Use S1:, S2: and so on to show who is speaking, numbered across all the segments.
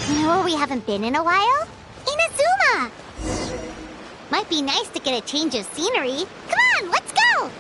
S1: You know where we haven't been in a while? Inazuma! Might be nice to get a change of scenery. Come on, let's go!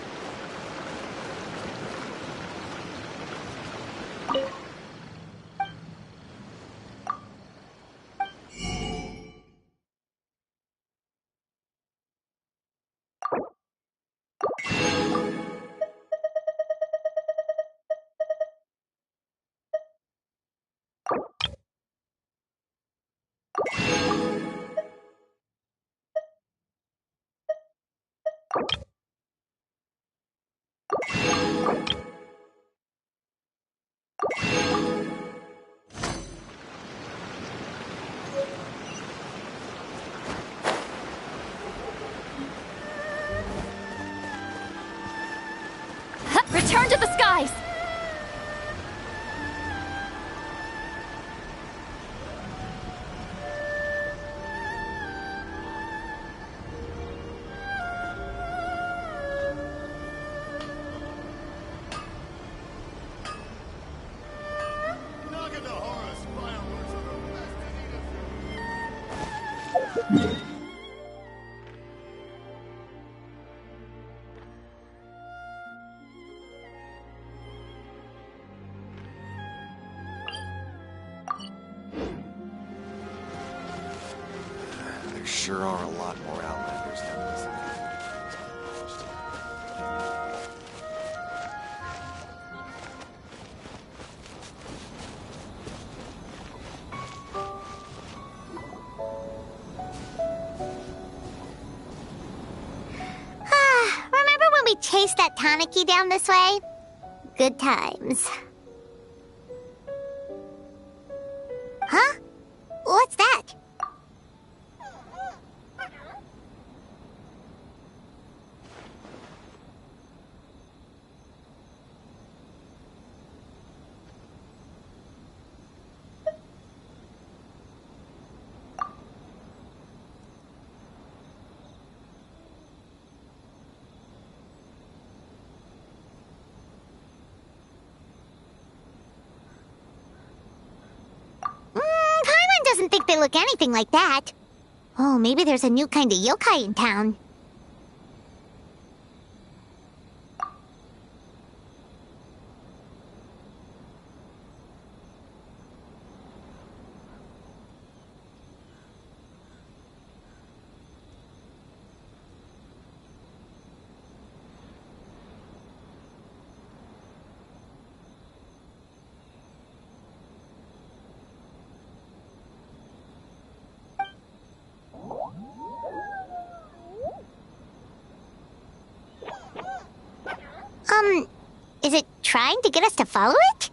S2: Return to the skies!
S3: There sure are a lot more Outlanders than this.
S1: Remember when we chased that Tanuki down this way? Good times. Huh? What's that? Didn't think they look anything like that. Oh, maybe there's a new kind of yokai in town. Is it trying to get us to follow it?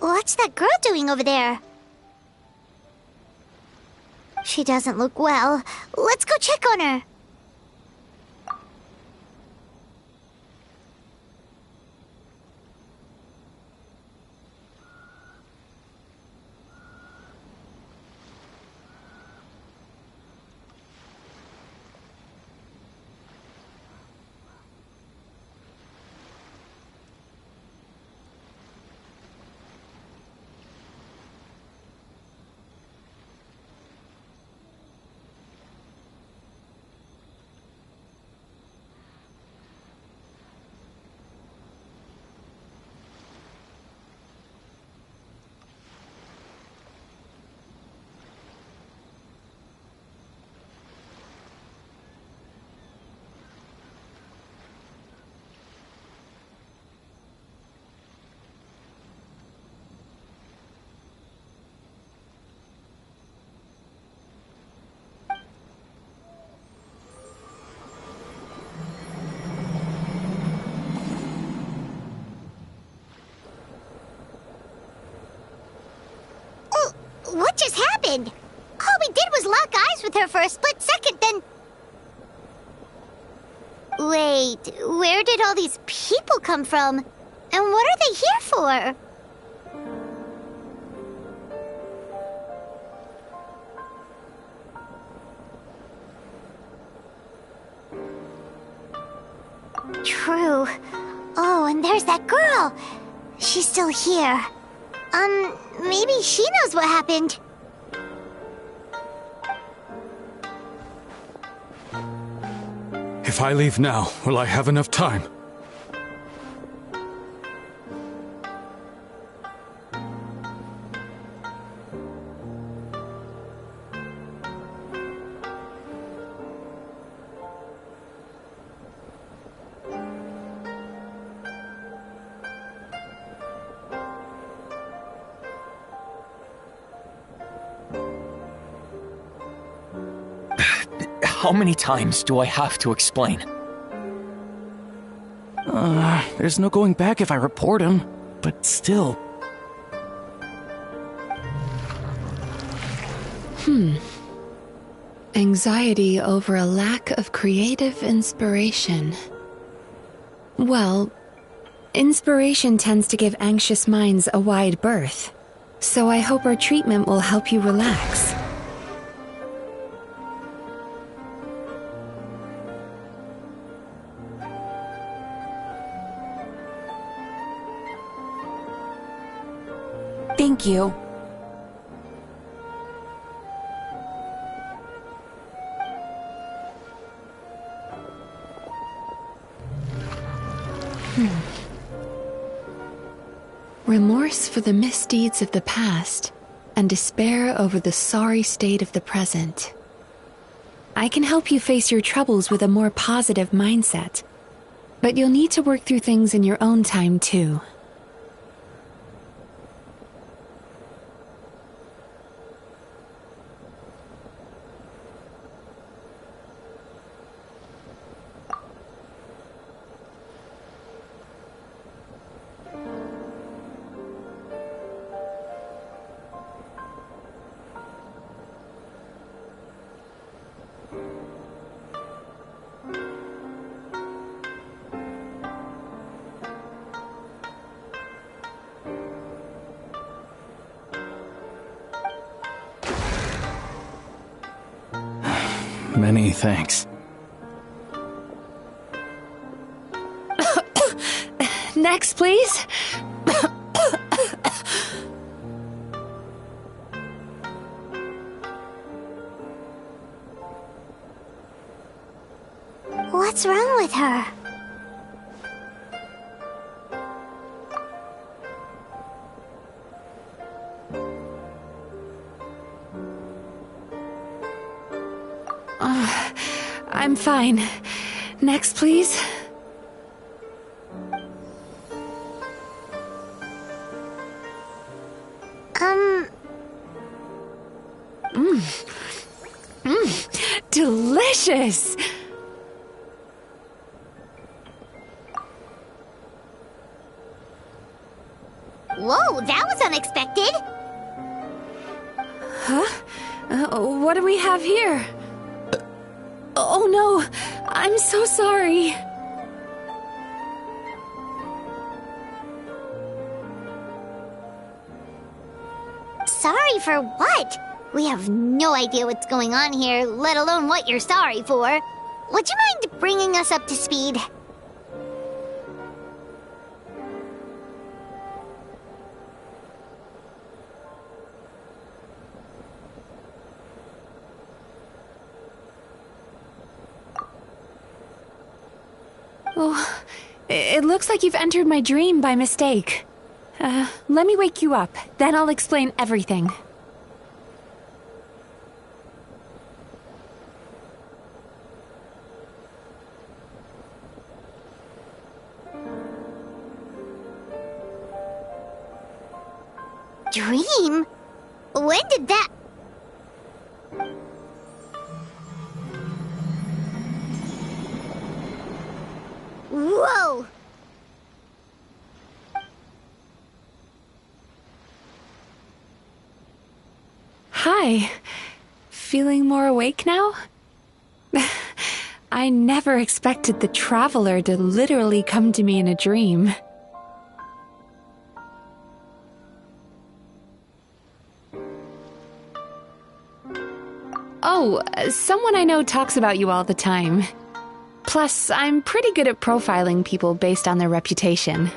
S1: What's that girl doing over there? She doesn't look well. Let's go check on her. What just happened? All we did was lock eyes with her for a split second, then... Wait, where did all these people come from? And what are they here for? True. Oh, and there's that girl. She's still here. Maybe she knows what happened.
S4: If I leave now, will I have enough time?
S5: How many times do I have to explain?
S6: There's no going back if I report him, but still.
S7: Anxiety over a lack of creative inspiration. Well, inspiration tends to give anxious minds a wide berth, so I hope our treatment will help you relax.
S2: Thank you.
S7: Remorse for the misdeeds of the past, and despair over the sorry state of the present. I can help you face your troubles with a more positive mindset. But you'll need to work through things in your own time, too.
S6: Many thanks.
S7: Next, please.
S1: What's wrong with her?
S7: I'm fine. Next, please. Delicious!
S1: Whoa, that was unexpected!
S7: What do we have here? Oh no, I'm so sorry.
S1: Sorry for what? We have no idea what's going on here, let alone what you're sorry for. Would you mind bringing us up to speed?
S7: Oh, it looks like you've entered my dream by mistake. Let me wake you up, then I'll explain everything.
S1: Dream? When did that... Whoa!
S7: Hi. Feeling more awake now? I never expected the Traveler to literally come to me in a dream. Oh, someone I know talks about you all the time. Plus, I'm pretty good at profiling people based on their reputation.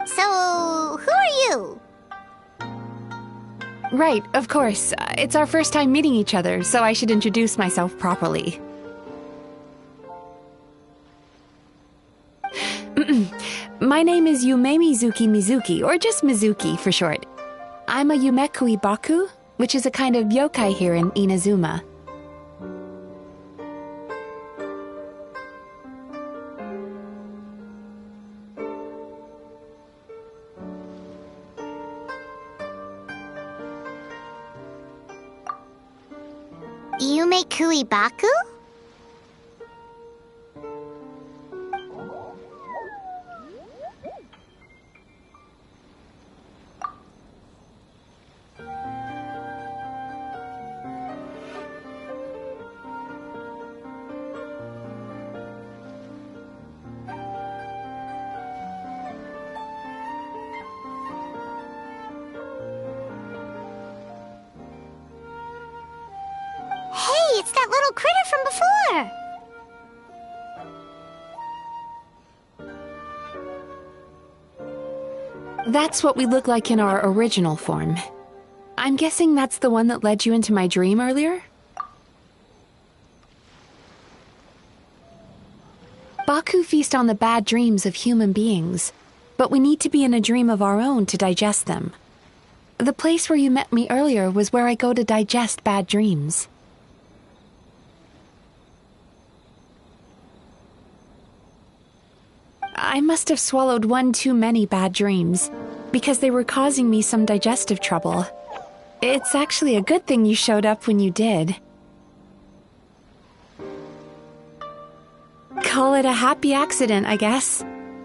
S1: So, who are you?
S7: Right, of course. It's our first time meeting each other, so I should introduce myself properly. My name is Mizuki, or just Mizuki for short. I'm a Yumekui Baku, which is a kind of yokai here in Inazuma.
S1: Yumekui Baku? It's that little critter from before!
S7: That's what we look like in our original form. I'm guessing that's the one that led you into my dream earlier? Baku feast on the bad dreams of human beings, but we need to be in a dream of our own to digest them. The place where you met me earlier was where I go to digest bad dreams. I must have swallowed one too many bad dreams, because they were causing me some digestive trouble. It's actually a good thing you showed up when you did. Call it a happy accident, I guess.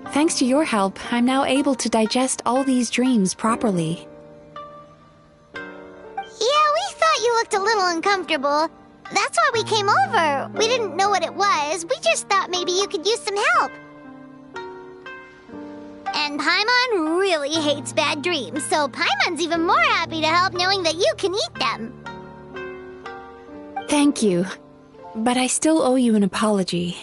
S7: Thanks to your help, I'm now able to digest all these dreams properly.
S1: Yeah, we thought you looked a little uncomfortable. That's why we came over. We didn't know what it was. We just thought maybe you could use some help. And Paimon really hates bad dreams, so Paimon's even more happy to help knowing that you can eat them.
S7: Thank you, but I still owe you an apology.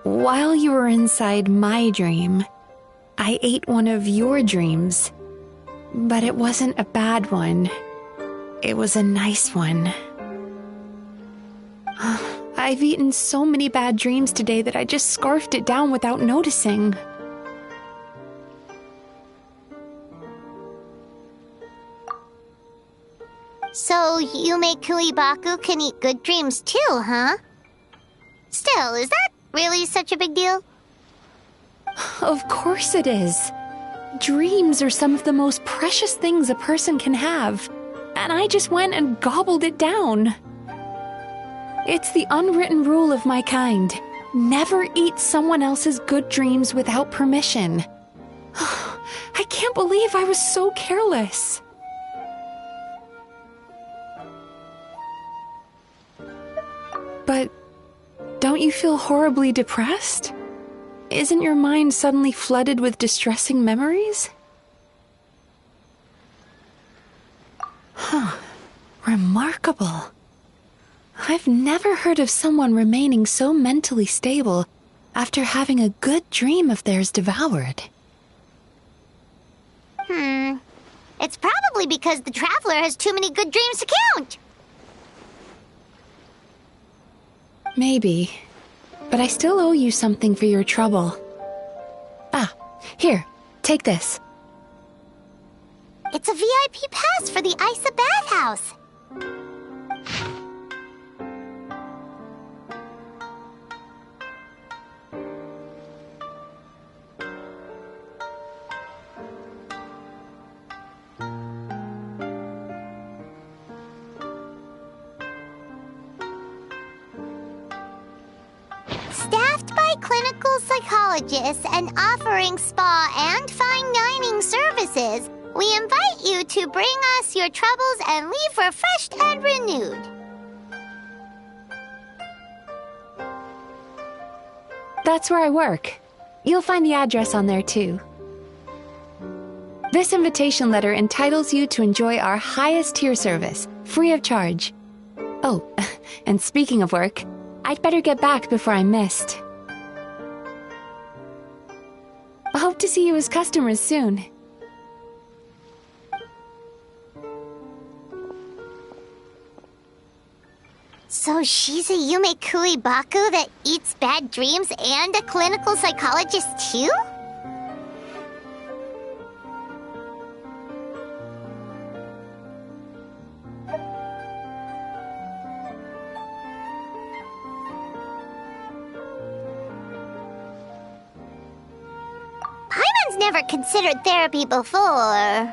S7: While you were inside my dream, I ate one of your dreams, but it wasn't a bad one. It was a nice one. I've eaten so many bad dreams today that I just scarfed it down without noticing.
S1: So Yume Kuibaku can eat good dreams too, huh? Still, is that really such a big deal?
S7: Of course it is. Dreams are some of the most precious things a person can have, and I just went and gobbled it down. It's the unwritten rule of my kind. Never eat someone else's good dreams without permission. I can't believe I was so careless. But don't you feel horribly depressed? Isn't your mind suddenly flooded with distressing memories? Remarkable. I've never heard of someone remaining so mentally stable after having a good dream of theirs devoured.
S1: It's probably because the Traveler has too many good dreams to count.
S7: Maybe. But I still owe you something for your trouble. Ah, here, take this.
S1: It's a VIP pass for the Isa bathhouse. Staffed by clinical psychologists and offering spa and fine dining services, we invite you to bring us your troubles and leave refreshed and renewed.
S7: That's where I work. You'll find the address on there too. This invitation letter entitles you to enjoy our highest tier service, free of charge. Oh, and speaking of work, I'd better get back before I'm missed. I hope to see you as customers soon.
S1: So she's a Yume Kuibaku that eats bad dreams and a clinical psychologist too? Paimon's never considered therapy before.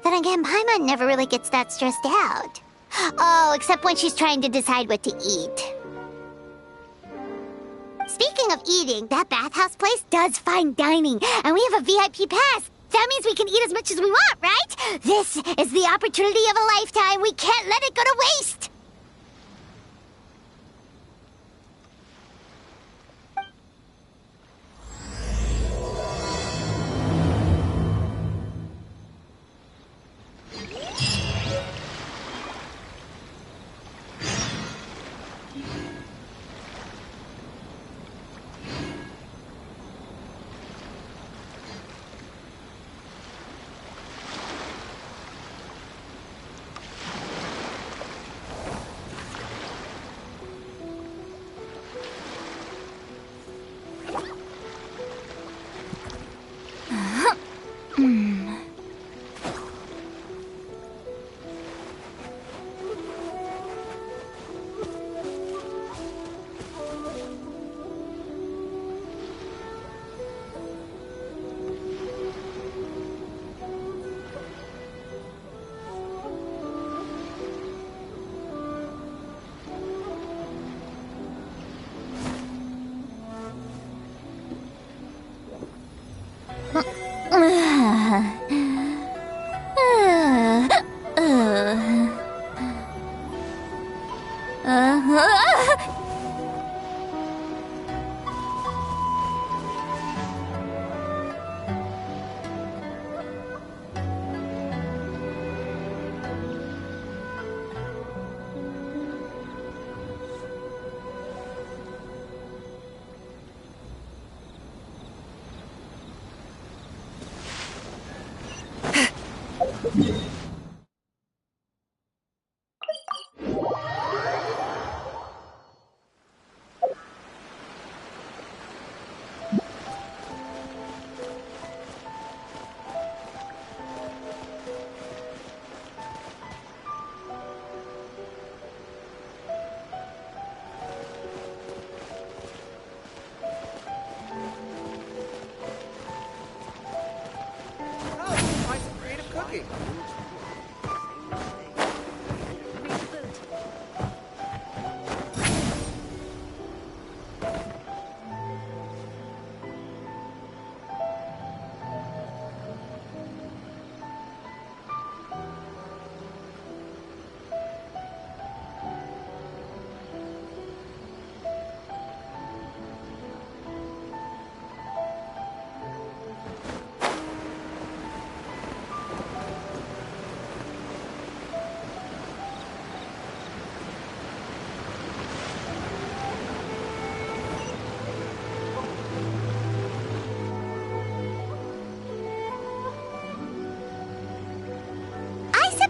S1: Then again, Paimon never really gets that stressed out. Oh, except when she's trying to decide what to eat. Speaking of eating, that bathhouse place does fine dining, and we have a VIP pass. That means we can eat as much as we want, right? This is the opportunity of a lifetime. We can't let it go to waste.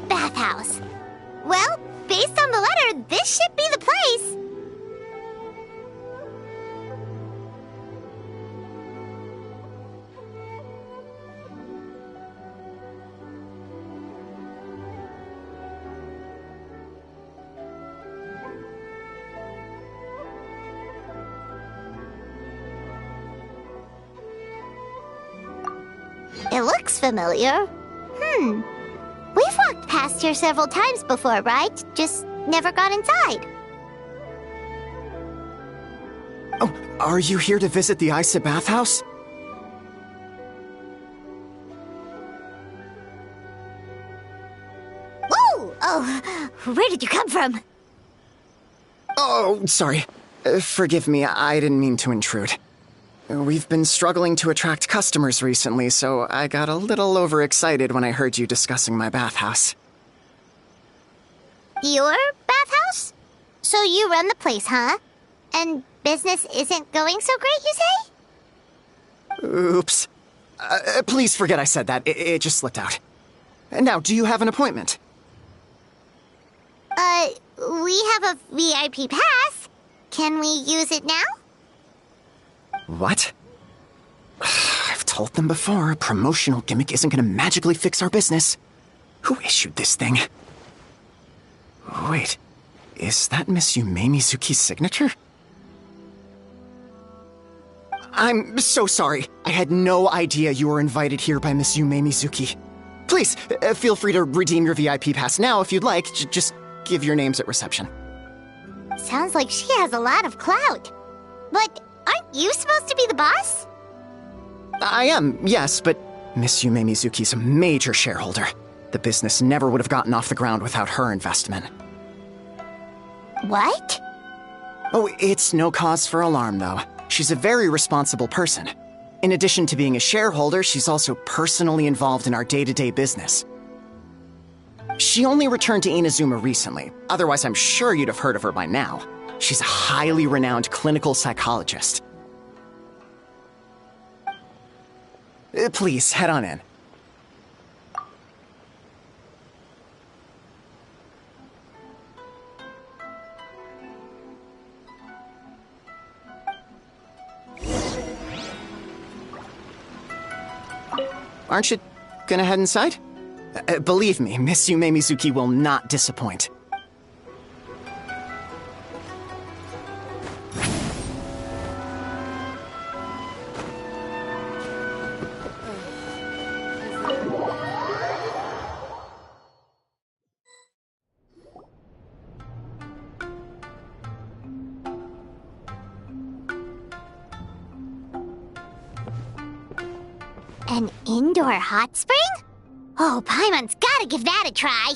S1: Bathhouse. Well, based on the letter, this should be the place. It looks familiar. We've walked past here several times before, right? Just never got inside.
S8: Oh, are you here to visit the Isa bathhouse?
S1: Ooh! Oh, where did you come from?
S8: Oh, sorry. Forgive me, I didn't mean to intrude. We've been struggling to attract customers recently, so I got a little overexcited when I heard you discussing my bathhouse.
S1: Your bathhouse? So you run the place, huh? And business isn't going so great, you say?
S8: Oops. Please forget I said that. It just slipped out. Now, do you have an appointment?
S1: We have a VIP pass. Can we use it now?
S8: What? I've told them before, a promotional gimmick isn't gonna magically fix our business. Who issued this thing? Wait, is that Miss Mizuki's signature? I'm so sorry. I had no idea you were invited here by Miss Mizuki. Please, feel free to redeem your VIP pass now if you'd like. Just give your names at reception.
S1: Sounds like she has a lot of clout. But aren't you supposed to be the boss?
S8: I am, yes, but Miss Mizuki's a major shareholder. The business never would have gotten off the ground without her investment.
S1: What?
S8: Oh, it's no cause for alarm, though. She's a very responsible person. In addition to being a shareholder, she's also personally involved in our day-to-day business. She only returned to Inazuma recently. Otherwise, I'm sure you'd have heard of her by now. She's a highly renowned clinical psychologist. Please, head on in. Aren't you gonna head inside? Believe me, Miss Mizuki will not disappoint.
S1: An indoor hot spring? Oh, Paimon's gotta give that a try.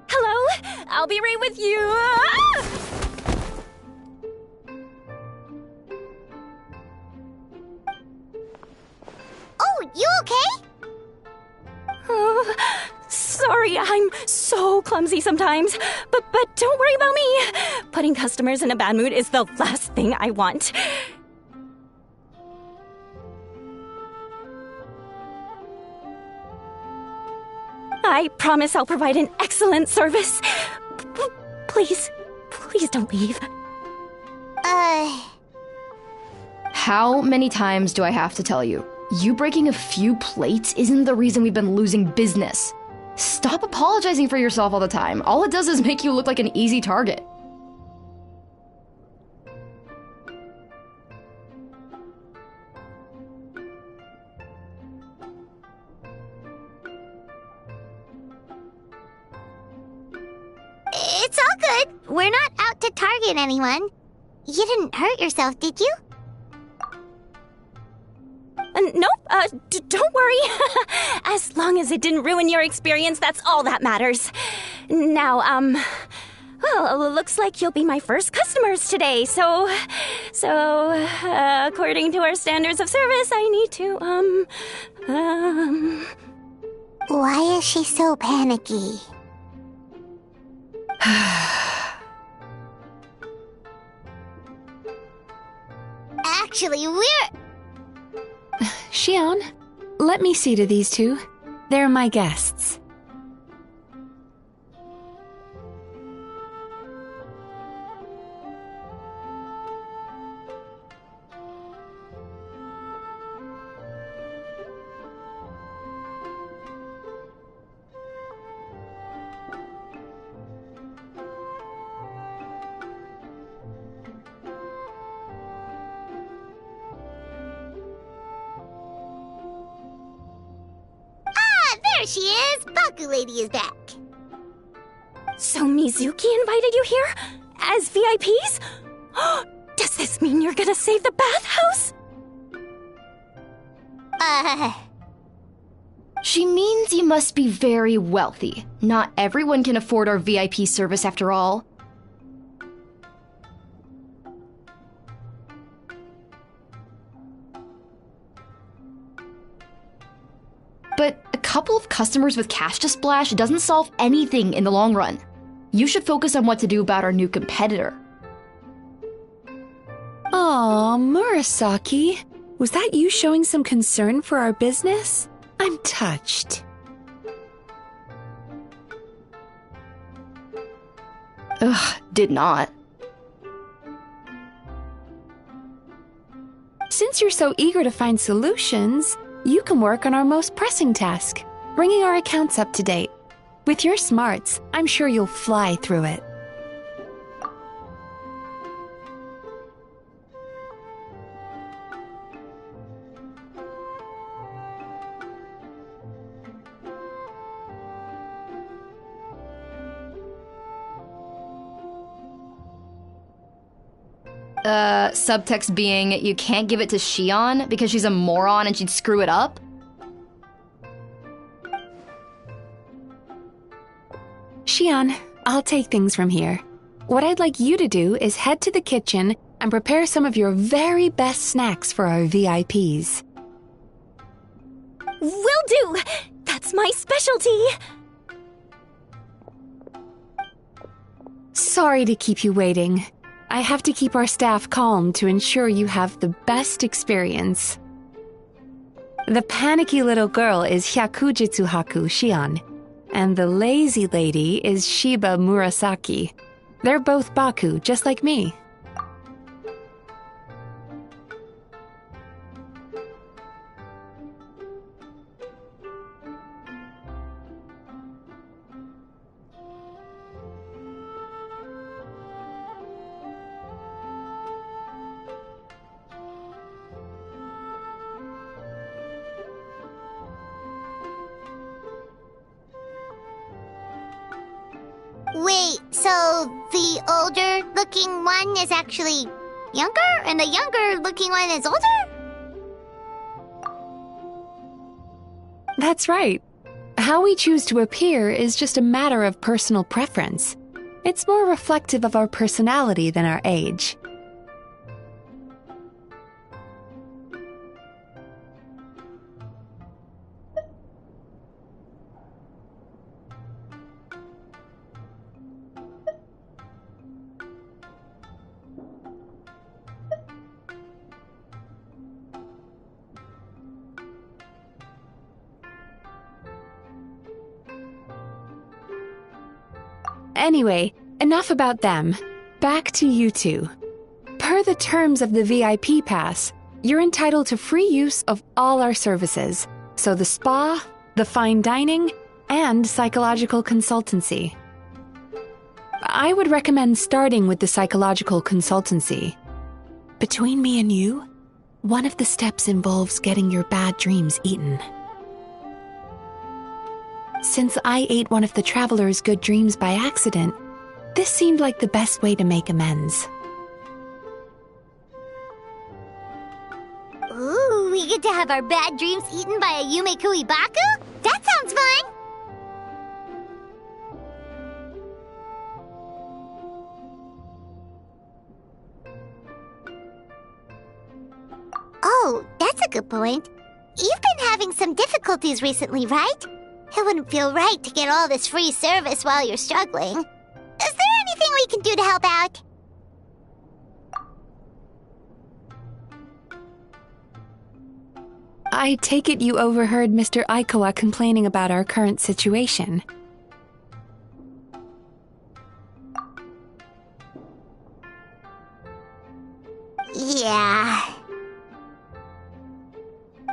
S2: Hello? I'll be right with you. Ah!
S1: Oh, you okay?
S2: Oh, sorry, I'm so clumsy sometimes. But don't worry about me. Putting customers in a bad mood is the last thing I want. I promise I'll provide an excellent service. Please, please don't leave.
S9: How many times do I have to tell you? You breaking a few plates isn't the reason we've been losing business. Stop apologizing for yourself all the time. All it does is make you look like an easy target.
S1: It's all good. We're not out to target anyone. You didn't hurt yourself, did you?
S2: Nope, don't worry. As long as it didn't ruin your experience, that's all that matters. Now, well, looks like you'll be my first customers today, so, according to our standards of service, I need to,
S1: Why is she so panicky? Actually,
S7: Xion, let me see to these two. They're my guests.
S1: There she is! Baku Lady is back.
S2: So Mizuki invited you here? As VIPs? Does this mean you're gonna save the bathhouse?
S9: She means you must be very wealthy. Not everyone can afford our VIP service after all. But a couple of customers with cash to splash doesn't solve anything in the long run. You should focus on what to do about our new competitor.
S7: Aw, Murasaki. Was that you showing some concern for our business? I'm touched.
S9: Ugh, did not.
S7: Since you're so eager to find solutions, you can work on our most pressing task, bringing our accounts up to date. With your smarts, I'm sure you'll fly through it.
S9: Subtext being, you can't give it to Xion because she's a moron and she'd screw it up?
S7: Xion, I'll take things from here. What I'd like you to do is head to the kitchen and prepare some of your very best snacks for our VIPs.
S2: Will do! That's my specialty!
S7: Sorry to keep you waiting. I have to keep our staff calm to ensure you have the best experience. The panicky little girl is Hyakujitsu Haku Xion, and the lazy lady is Shiba Murasaki. They're both Baku, just like me.
S1: Wait, so the older-looking one is actually younger, and the younger-looking one is older?
S7: That's right. How we choose to appear is just a matter of personal preference. It's more reflective of our personality than our age. Anyway, enough about them. Back to you two. Per the terms of the VIP pass, you're entitled to free use of all our services. So the spa, the fine dining, and psychological consultancy. I would recommend starting with the psychological consultancy. Between me and you, one of the steps involves getting your bad dreams eaten. Since I ate one of the traveler's good dreams by accident, this seemed like the best way to make amends.
S1: Ooh, we get to have our bad dreams eaten by a Yume Kuibaku? That sounds fun! Oh, that's a good point. You've been having some difficulties recently, right? It wouldn't feel right to get all this free service while you're struggling. Is there anything we can do to help out?
S7: I take it you overheard Mr. Aikawa complaining about our current situation.
S1: Yeah.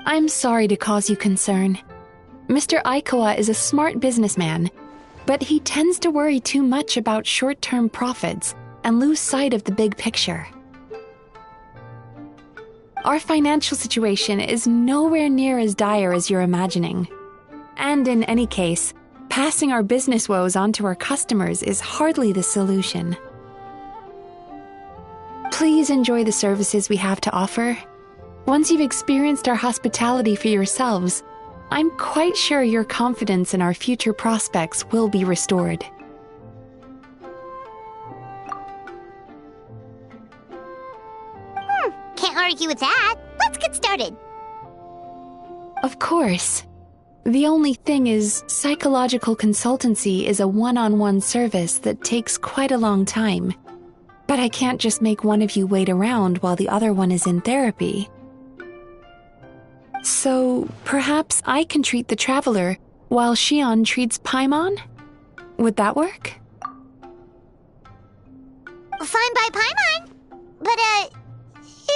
S7: I'm sorry to cause you concern. Mr. Aikawa is a smart businessman, but he tends to worry too much about short-term profits and lose sight of the big picture. Our financial situation is nowhere near as dire as you're imagining. And in any case, passing our business woes on to our customers is hardly the solution. Please enjoy the services we have to offer. Once you've experienced our hospitality for yourselves, I'm quite sure your confidence in our future prospects will be restored.
S1: Can't argue with that. Let's get started.
S7: Of course. The only thing is, psychological consultancy is a one-on-one service that takes quite a long time. But I can't just make one of you wait around while the other one is in therapy. So, perhaps I can treat the traveler while Shion treats Paimon? Would that work?
S1: Fine by Paimon. But,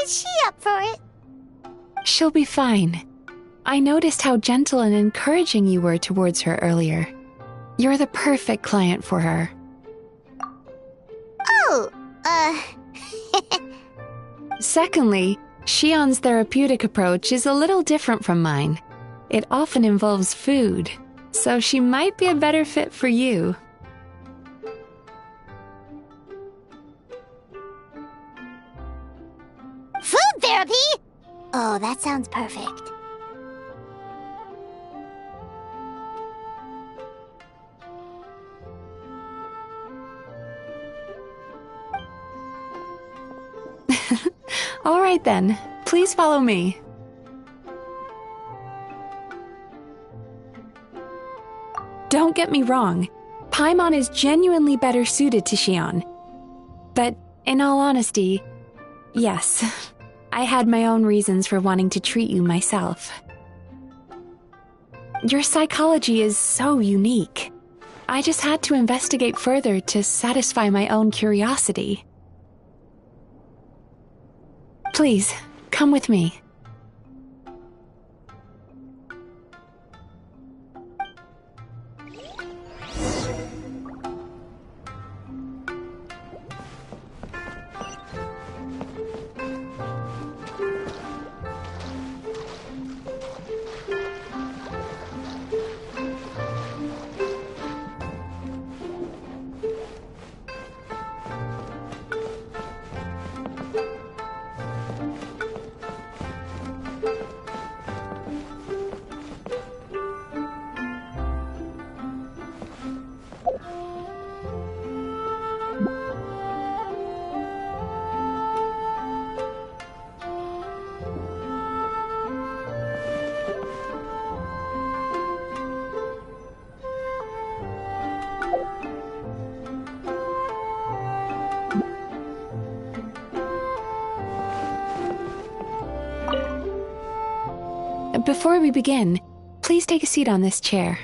S1: is she up for it?
S7: She'll be fine. I noticed how gentle and encouraging you were towards her earlier. You're the perfect client for her.
S1: Oh,
S7: Secondly, Shion's therapeutic approach is a little different from mine. It often involves food, so she might be a better fit for you.
S1: Food therapy? Oh, that sounds perfect.
S7: All right then, please follow me. Don't get me wrong, Paimon is genuinely better suited to Shion. But in all honesty, yes, I had my own reasons for wanting to treat you myself. Your psychology is so unique. I just had to investigate further to satisfy my own curiosity. Please, come with me. Before we begin, please take a seat on this chair.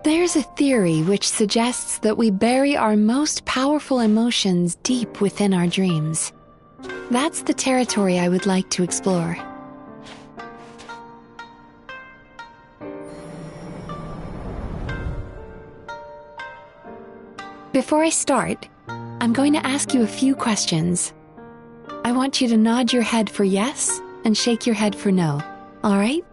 S7: There's a theory which suggests that we bury our most powerful emotions deep within our dreams. That's the territory I would like to explore. Before I start, I'm going to ask you a few questions. I want you to nod your head for yes and shake your head for no, all right?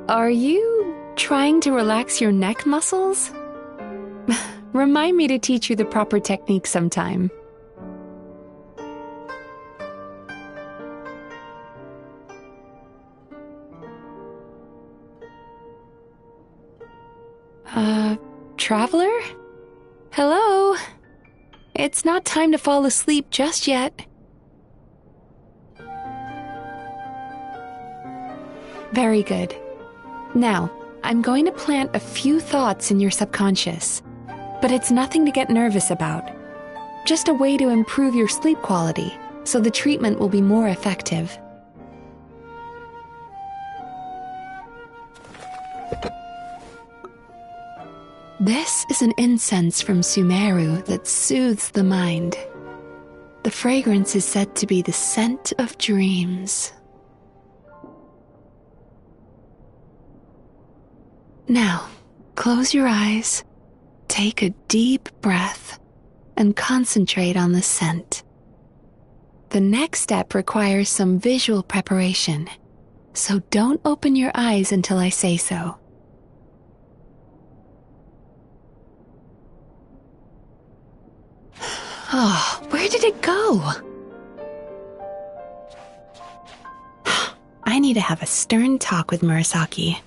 S7: Are you trying to relax your neck muscles? Remind me to teach you the proper technique sometime. Traveler? Hello? It's not time to fall asleep just yet. Very good. Now, I'm going to plant a few thoughts in your subconscious, but it's nothing to get nervous about. Just a way to improve your sleep quality, so the treatment will be more effective. This is an incense from Sumeru that soothes the mind. The fragrance is said to be the scent of dreams. Now, close your eyes, take a deep breath, and concentrate on the scent. The next step requires some visual preparation, so don't open your eyes until I say so. Oh, where did it go? I need to have a stern talk with Murasaki.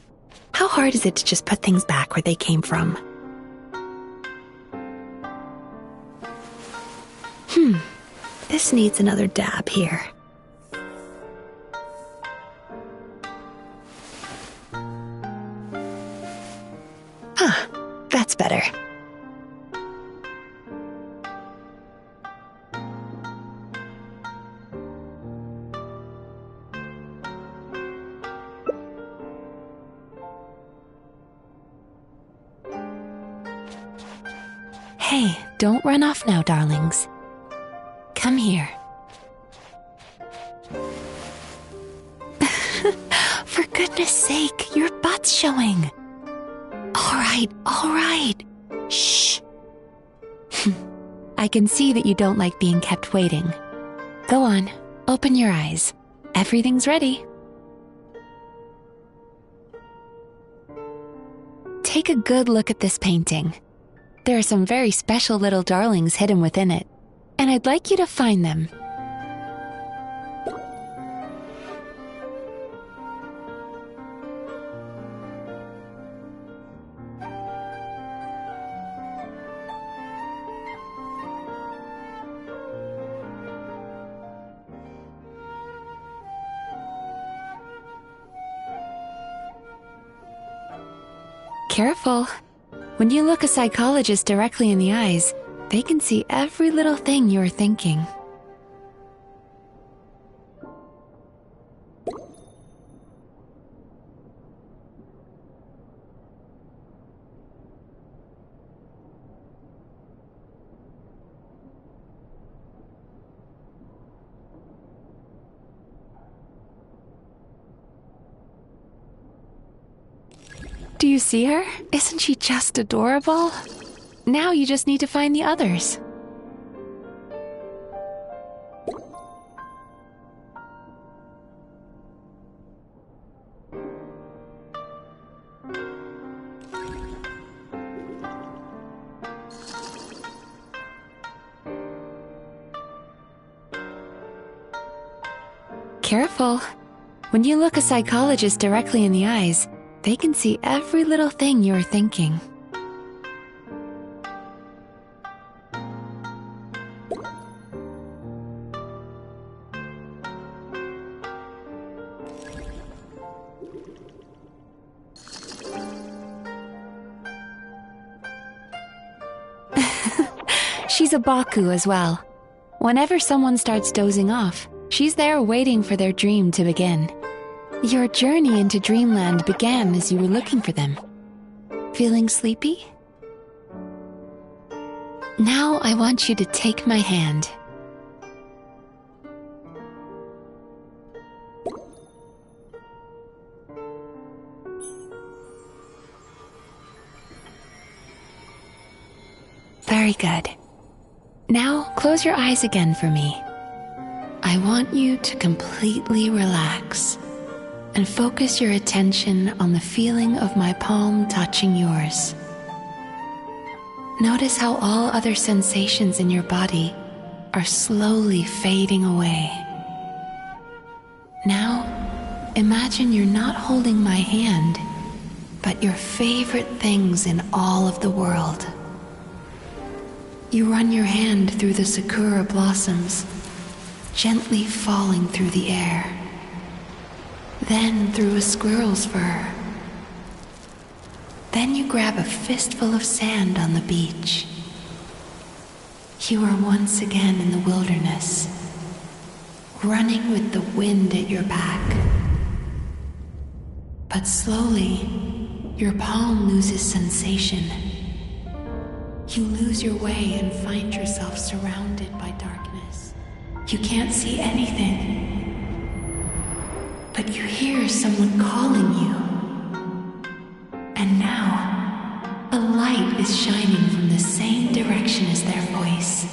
S7: How hard is it to just put things back where they came from? This needs another dab here. That's better. Hey, don't run off now, darlings. Come here. For goodness sake, your butt's showing. All right. Shh. I can see that you don't like being kept waiting. Go on, open your eyes. Everything's ready. Take a good look at this painting. There are some very special little darlings hidden within it, and I'd like you to find them. Careful. When you look a psychologist directly in the eyes, they can see every little thing you're thinking. Do you see her? Isn't she just adorable? Now you just need to find the others. Careful. When you look a psychologist directly in the eyes, they can see every little thing you're thinking. She's a Baku as well. Whenever someone starts dozing off, she's there waiting for their dream to begin. Your journey into Dreamland began as you were looking for them. Feeling sleepy? Now I want you to take my hand. Very good. Now close your eyes again for me. I want you to completely relax and focus your attention on the feeling of my palm touching yours. Notice how all other sensations in your body are slowly fading away. Now, imagine you're not holding my hand, but your favorite things in all of the world. You run your hand through the sakura blossoms, gently falling through the air. Then through a squirrel's fur. Then you grab a fistful of sand on the beach. You are once again in the wilderness, running with the wind at your back. But slowly, your palm loses sensation. You lose your way and find yourself surrounded by darkness. You can't see anything, but you hear someone calling you. And now, a light is shining from the same direction as their voice.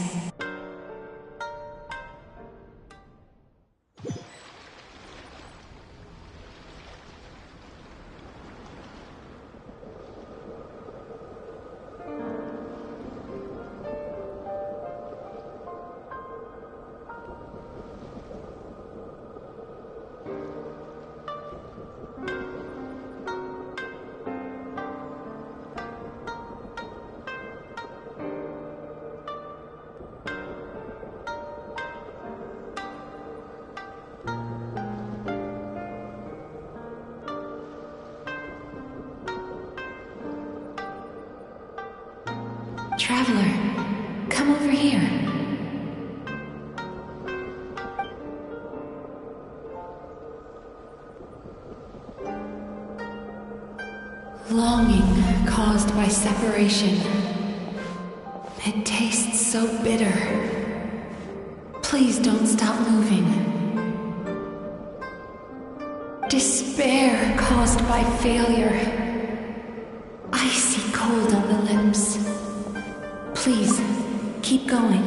S7: Traveler, come over here. Longing caused by separation. It tastes so bitter. Please don't stop moving. Despair caused by failure. Icy cold on the lips. Please, keep going.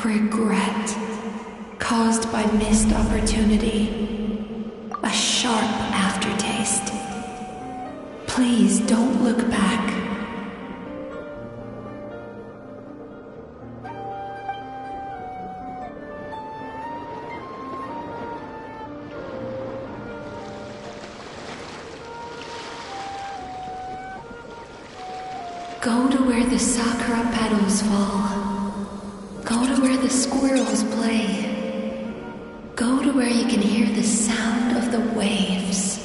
S7: Regret, caused by missed opportunity. A sharp aftertaste. Please don't look back. Go to where the sakura petals fall. Go to where the squirrels play. Go to where you can hear the sound of the waves.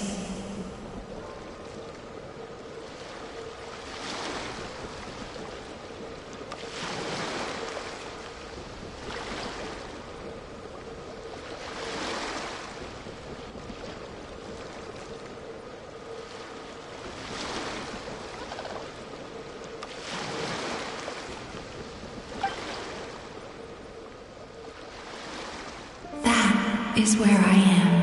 S7: Is where I am.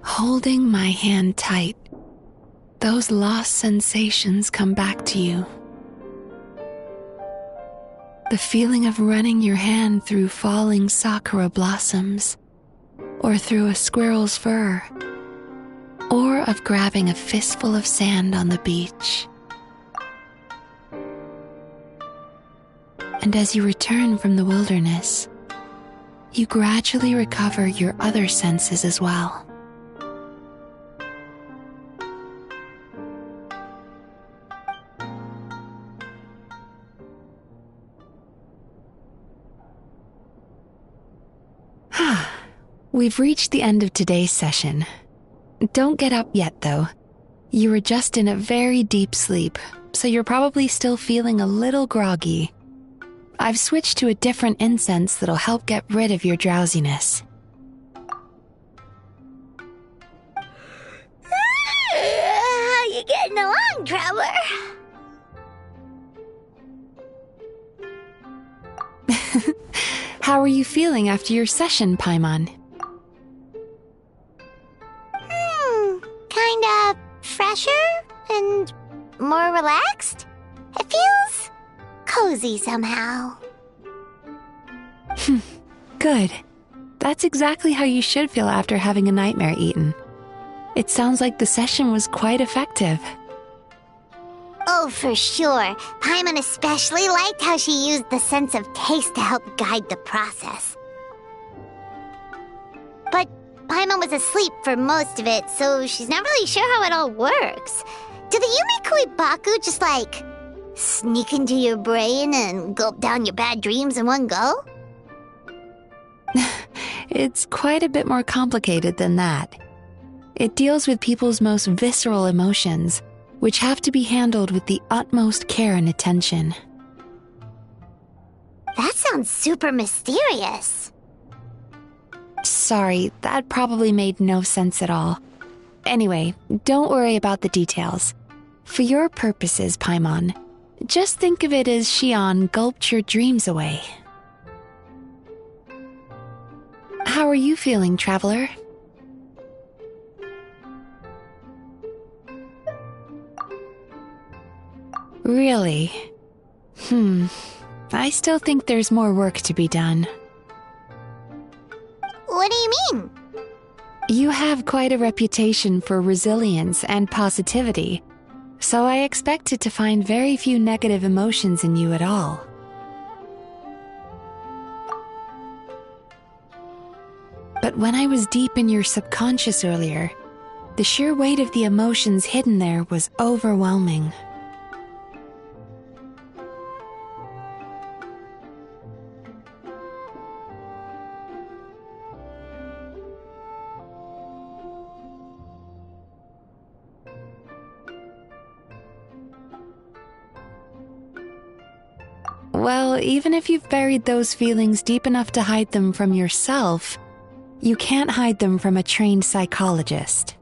S7: Holding my hand tight, those lost sensations come back to you. The feeling of running your hand through falling sakura blossoms, or through a squirrel's fur, or of grabbing a fistful of sand on the beach. And as you return from the wilderness, you gradually recover your other senses as well. We've reached the end of today's session. Don't get up yet, though. You were just in a very deep sleep, so you're probably still feeling a little groggy. I've switched to a different incense that'll help get rid of your drowsiness.
S1: How you getting along, Traveler?
S7: How are you feeling after your session, Paimon?
S1: Kinda fresher and more relaxed. It feels cozy somehow.
S7: Good. That's exactly how you should feel after having a nightmare eaten. It sounds like the session was quite effective.
S1: Oh, for sure. Paimon especially liked how she used the sense of taste to help guide the process. But Paimon was asleep for most of it, so she's not really sure how it all works. Do the Yumikui Baku just, like, sneak into your brain and gulp down your bad dreams in one go?
S7: It's quite a bit more complicated than that. It deals with people's most visceral emotions, which have to be handled with the utmost care and attention.
S1: That sounds super mysterious.
S7: Sorry, that probably made no sense at all. Anyway, don't worry about the details. For your purposes, Paimon, just think of it as Xion gulped your dreams away. How are you feeling, Traveler? Really? I still think there's more work to be done.
S1: What do you mean?
S7: You have quite a reputation for resilience and positivity, so I expected to find very few negative emotions in you at all. But when I was deep in your subconscious earlier, the sheer weight of the emotions hidden there was overwhelming. Well, even if you've buried those feelings deep enough to hide them from yourself, you can't hide them from a trained psychologist.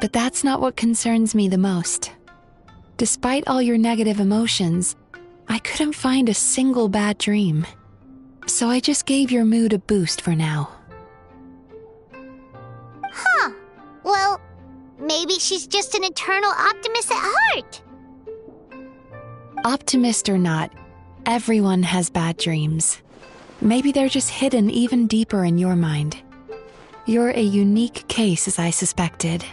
S7: But that's not what concerns me the most. Despite all your negative emotions, I couldn't find a single bad dream. So I just gave your mood a boost for now.
S1: Huh. Well, maybe she's just an eternal optimist at heart.
S7: Optimist or not, everyone has bad dreams. Maybe they're just hidden even deeper in your mind. You're a unique case, as I suspected.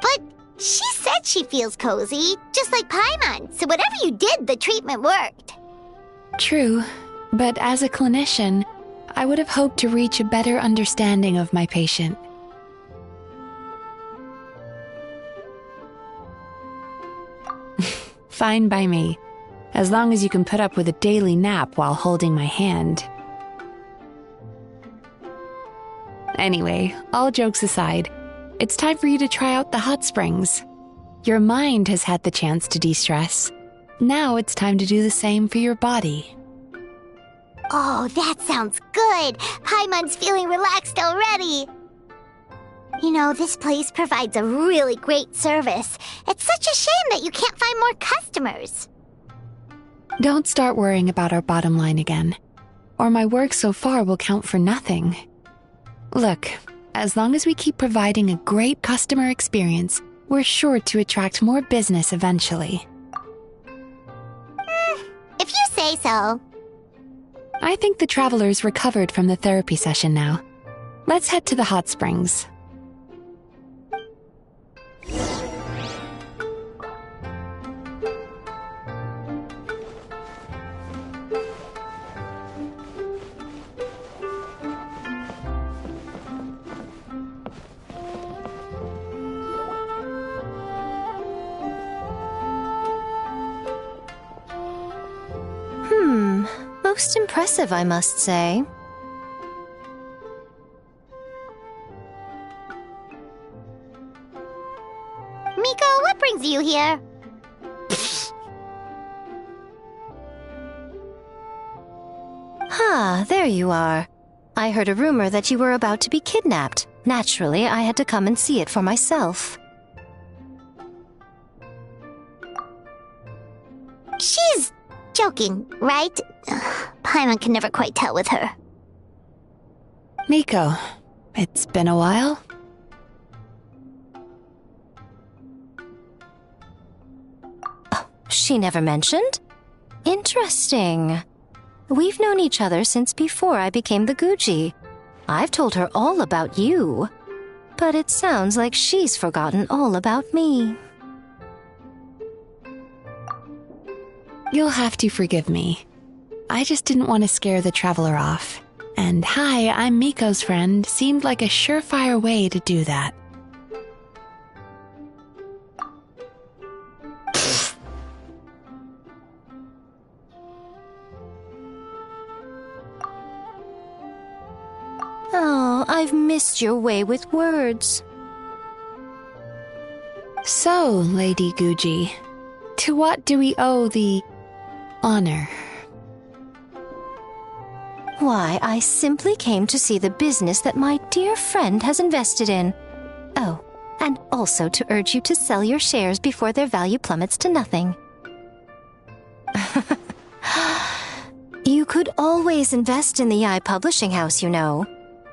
S1: But she said she feels cozy, just like Paimon, so whatever you did, the treatment worked.
S7: True, but as a clinician, I would have hoped to reach a better understanding of my patient. Fine by me, as long as you can put up with a daily nap while holding my hand. Anyway, all jokes aside, it's time for you to try out the hot springs. Your mind has had the chance to de-stress. Now it's time to do the same for your body.
S1: Oh, that sounds good. Paimon's feeling relaxed already. You know, this place provides a really great service. It's such a shame that you can't find more customers.
S7: Don't start worrying about our bottom line again, or my work so far will count for nothing. Look, as long as we keep providing a great customer experience, we're sure to attract more business eventually.
S1: If you say so.
S7: I think the traveler's recovered from the therapy session now. Let's head to the hot springs.
S10: Most impressive, I must say.
S1: Miko, what brings you here?
S10: Ah, there you are. I heard a rumor that you were about to be kidnapped. Naturally, I had to come and see it for myself.
S1: She's joking, right? Paimon can never quite tell with her.
S7: Miko, it's been a while.
S10: She never mentioned? Interesting. We've known each other since before I became the Guji. I've told her all about you. But it sounds like she's forgotten all about me.
S7: You'll have to forgive me. I just didn't want to scare the traveler off. And hi, I'm Miko's friend seemed like a surefire way to do that.
S10: Oh, I've missed your way with words.
S7: So, Lady Guji, to what do we owe the honor?
S10: Why, I simply came to see the business that my dear friend has invested in. Oh, and also to urge you to sell your shares before their value plummets to nothing. You could always invest in the Yae Publishing House, you know.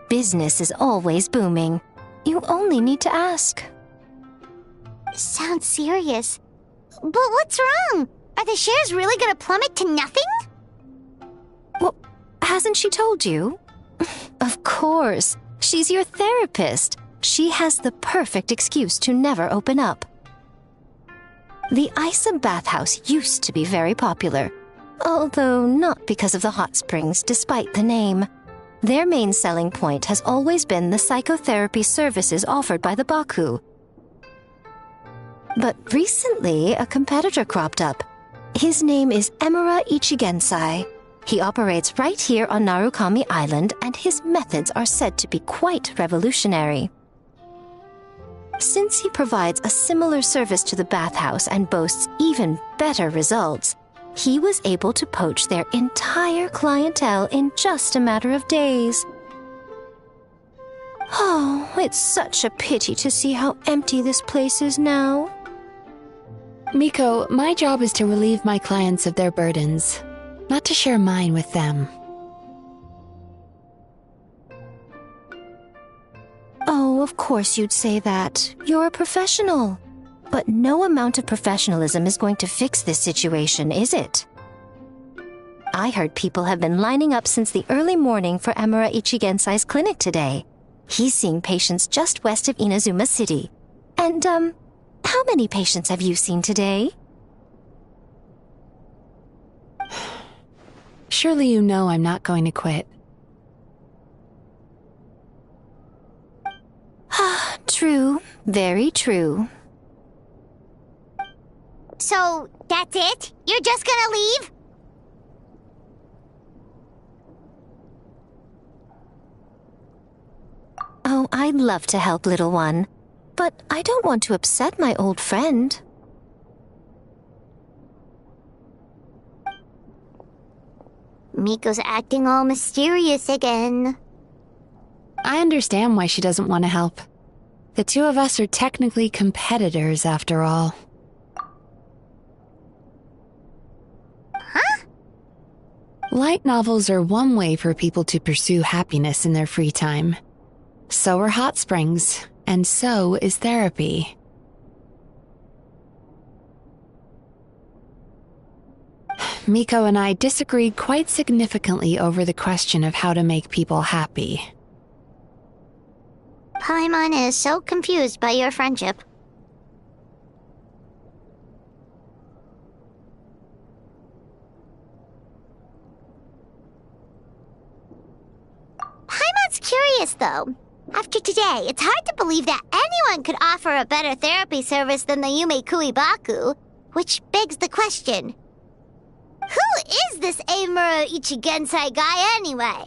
S10: Business is always booming. You only need to ask.
S1: Sounds serious. But what's wrong? Are the shares really gonna plummet to nothing?
S10: Well, hasn't she told you? Of course. She's your therapist. She has the perfect excuse to never open up. The Isa bathhouse used to be very popular, although not because of the hot springs, despite the name. Their main selling point has always been the psychotherapy services offered by the Baku. But recently, a competitor cropped up. His name is Emura Ichigensai. He operates right here on Narukami Island, and his methods are said to be quite revolutionary. Since he provides a similar service to the bathhouse and boasts even better results, he was able to poach their entire clientele in just a matter of days. Oh, it's such a pity to see how empty this place is now.
S7: Miko, my job is to relieve my clients of their burdens, not to share mine with them.
S10: Oh, of course you'd say that. You're a professional. But no amount of professionalism is going to fix this situation, is it? I heard people have been lining up since the early morning for Emura Ichigensai's clinic today. He's seeing patients just west of Inazuma City. And, how many patients have you seen today?
S7: Surely you know I'm not going to quit.
S10: True. Very true.
S1: So, that's it? You're just gonna leave?
S10: Oh, I'd love to help, little one. But I don't want to upset my old friend.
S1: Miko's acting all mysterious again.
S7: I understand why she doesn't want to help. The two of us are technically competitors, after all.
S1: Huh?
S7: Light novels are one way for people to pursue happiness in their free time. So are hot springs, and so is therapy. Miko and I disagreed quite significantly over the question of how to make people happy.
S1: Paimon is so confused by your friendship. Paimon's curious, though. After today, it's hard to believe that anyone could offer a better therapy service than the Yume Kui Baku, which begs the question, Who is this Eimuro Ichigensai guy anyway?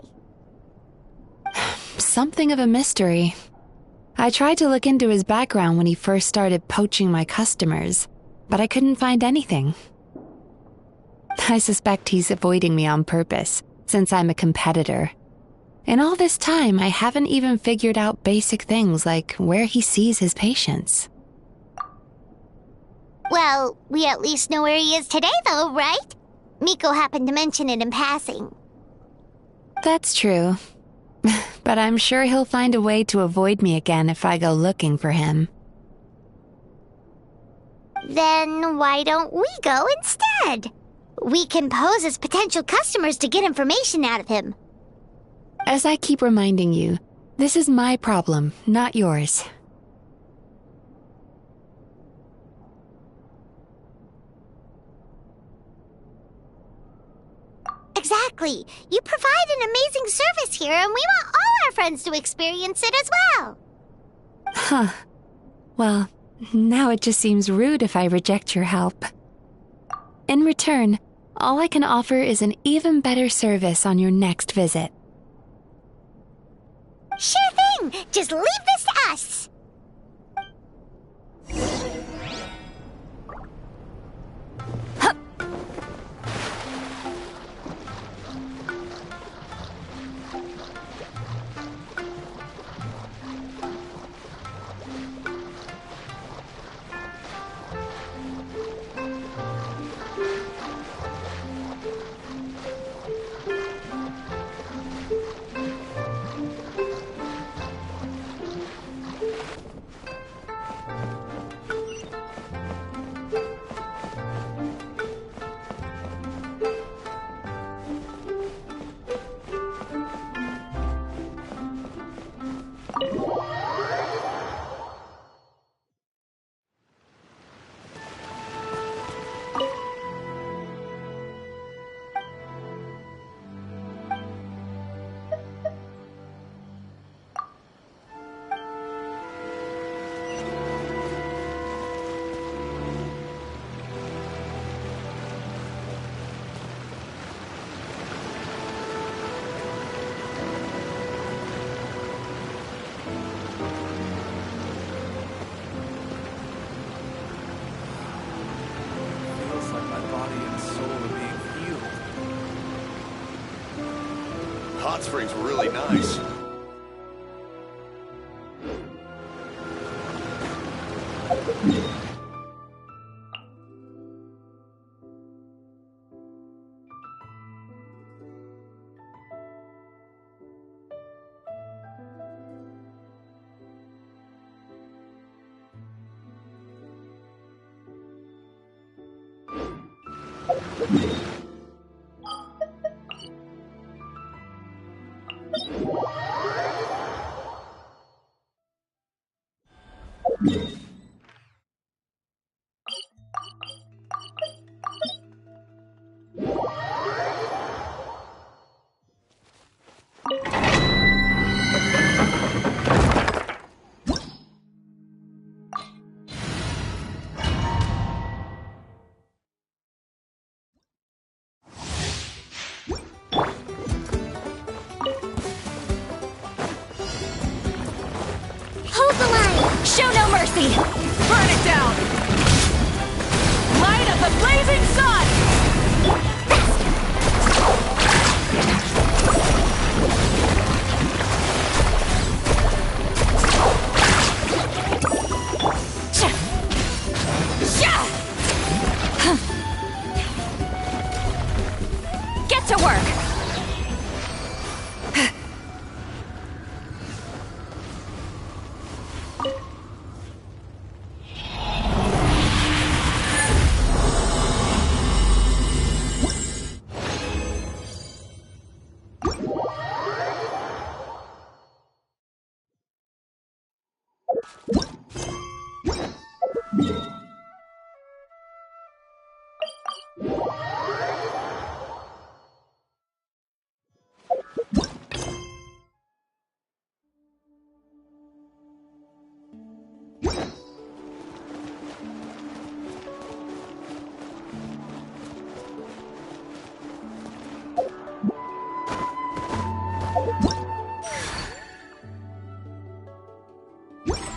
S7: Something of a mystery. I tried to look into his background when he first started poaching my customers, but I couldn't find anything. I suspect he's avoiding me on purpose, since I'm a competitor. In all this time, I haven't even figured out basic things like where he sees his patients.
S1: Well, we at least know where he is today, though, right? Miko happened to mention it in passing.
S7: That's true. But I'm sure he'll find a way to avoid me again if I go looking for him.
S1: Then why don't we go instead? We can pose as potential customers to get information out of him.
S7: As I keep reminding you, this is my problem, not yours.
S1: Exactly. You provide an amazing service here, and we want all our friends to experience it as well.
S7: Huh. Well, now it just seems rude if I reject your help. In return, all I can offer is an even better service on your next visit.
S1: Sure thing! Just leave this to us!
S4: Feels like my body and soul are being healed.
S3: Hot springs were really nice.
S1: Hold the line!
S2: Show no mercy!
S11: Burn it down! Light of the blazing sun!
S2: Get to work!
S1: Woo!